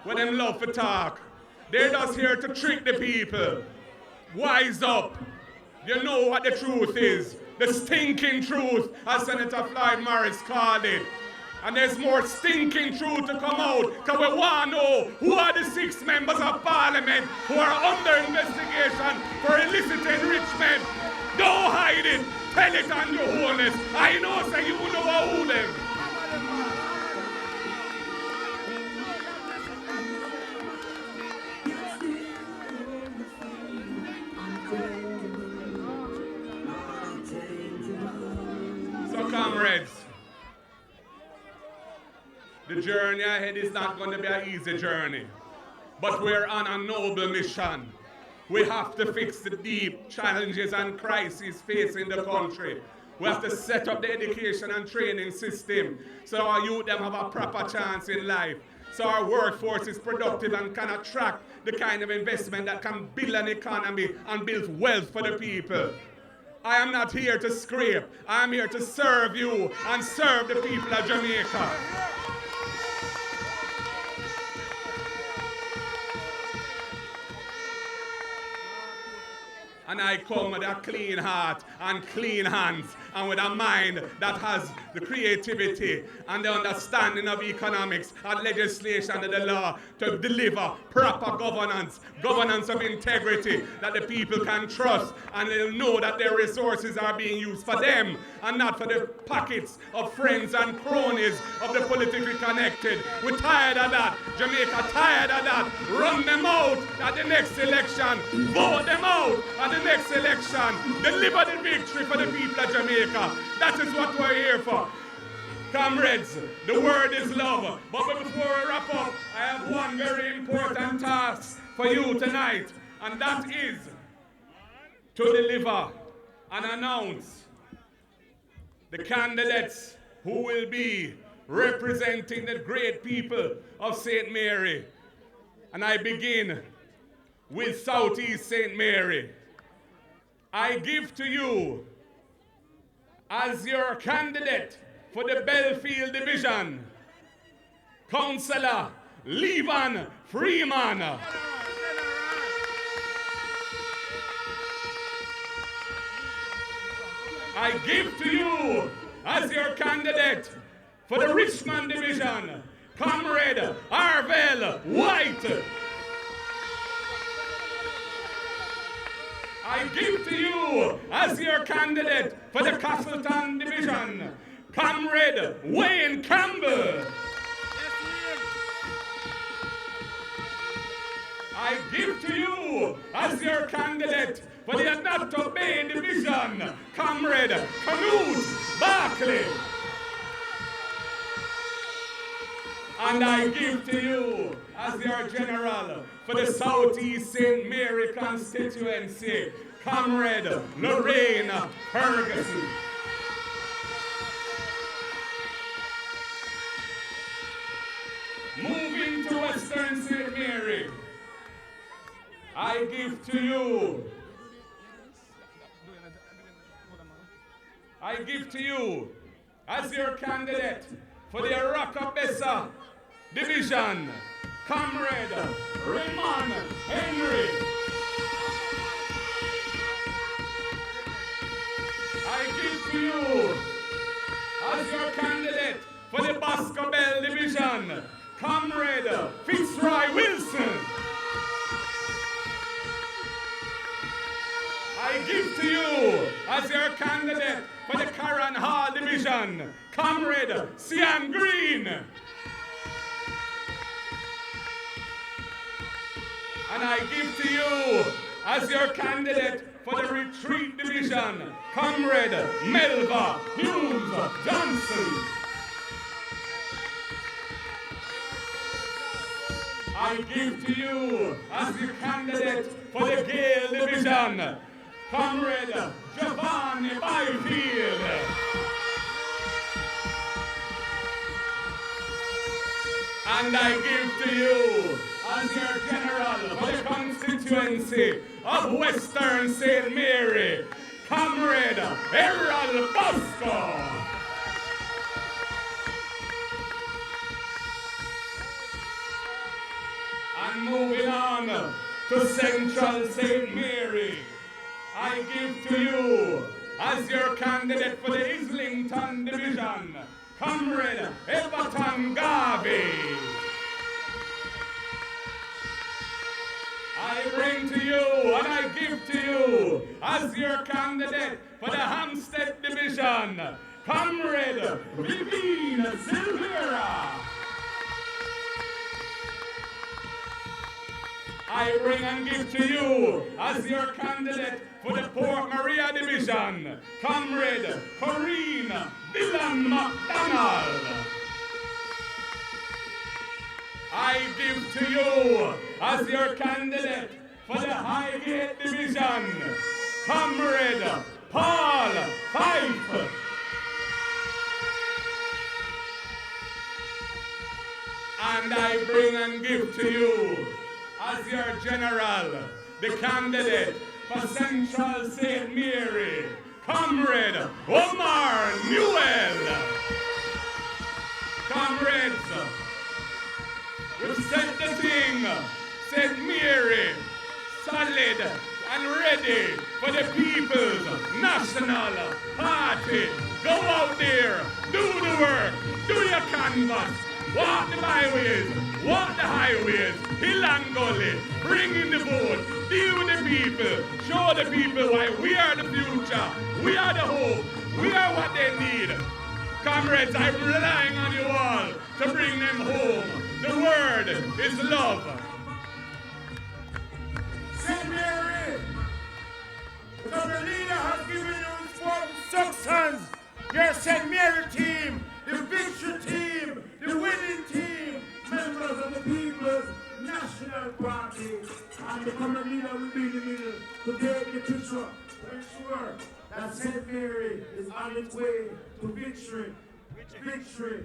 when them love to talk. They're just here to trick the people. Wise up. You know what the truth is. The stinking truth, as Senator Floyd Morris called it. And there's more stinking truth to come out, because we want to know who are the 6 members of Parliament who are under investigation for illicit enrichment. Don't hide it. Tell it on your wholeness. I know, say you know who them. So, comrades, the journey ahead is not going to be an easy journey, but we're on a noble mission. We have to fix the deep challenges and crises facing the country. We have to set up the education and training system so our youth them have a proper chance in life, so our workforce is productive and can attract the kind of investment that can build an economy and build wealth for the people. I am not here to scrape. I am here to serve you and serve the people of Jamaica. And I come with a clean heart and clean hands and with a mind that has the creativity and the understanding of economics and legislation and the law to deliver proper governance of integrity that the people can trust, and they'll know that their resources are being used for them and not for the pockets of friends and cronies of the politically connected. We're tired of that. Jamaica tired of that. Run them out at the next election. Vote them out at the next election. Deliver the victory for the people of Jamaica. That is what we're here for. Comrades, the word is love. But before I wrap up, I have one very important task for you tonight, and that is to deliver and announce the candidates who will be representing the great people of St. Mary. And I begin with Southeast St. Mary. I give to you, as your candidate for the Belfield Division, Councillor Levan Freeman. I give to you, as your candidate for the Richmond Division, Comrade Arvel White. I give to you, as your candidate for the Castleton Division, Comrade Wayne Campbell. I give to you, as your candidate for the Adapter Bay Division, Comrade Canute Barkley. And I give to you, as your general for the Southeast St. Mary constituency, Comrade Lorraine Ferguson. Moving to Western St. Mary, I give to you, as your candidate for the Arakabessa Division, Comrade Raymond Henry. I give to you, as your candidate for the Boscobel Division, Comrade Fitzroy Wilson. I give to you, as your candidate for the Caron Hall Division, Comrade Sian Green. And I give to you, as your candidate for the Retreat Division, Comrade Melva Hughes Johnson. I give to you, as your candidate for the Gale Division, Comrade Giovanni Byfield. And I give to you, as your general for the constituency of Western St. Mary, Comrade Errol Bosco. And moving on to Central St. Mary, I give to you, as your candidate for the Islington Division, Comrade Everton Garvey. I bring to you and I give to you, as your candidate for the Hampstead Division, Comrade Vivian Silvera. I bring and give to you, as your candidate for the Port Maria Division, Comrade Corinne Dillon MacDonald. I give to you, as your candidate for the Highgate Division, Comrade Paul Fife. And I bring and give to you, as your general, the candidate for Central St. Mary, Comrade Omar Newell. Comrades, we've set the thing, St. Mary, solid and ready for the People's National Party. Go out there, do the work, do your canvas, walk the byways, walk the highways, hill and gully, bring in the vote, deal with the people, show the people why we are the future, we are the hope, we are what they need. Comrades, I'm relying on you all to bring them home. The word is love. St. Mary, because the leader has given you important instructions. Your St. Mary team, the victory team, the winning team, members of the People's National Party, and the current leader will be in the middle to take the picture to ensure that St. Mary is on its way to victory. Victory.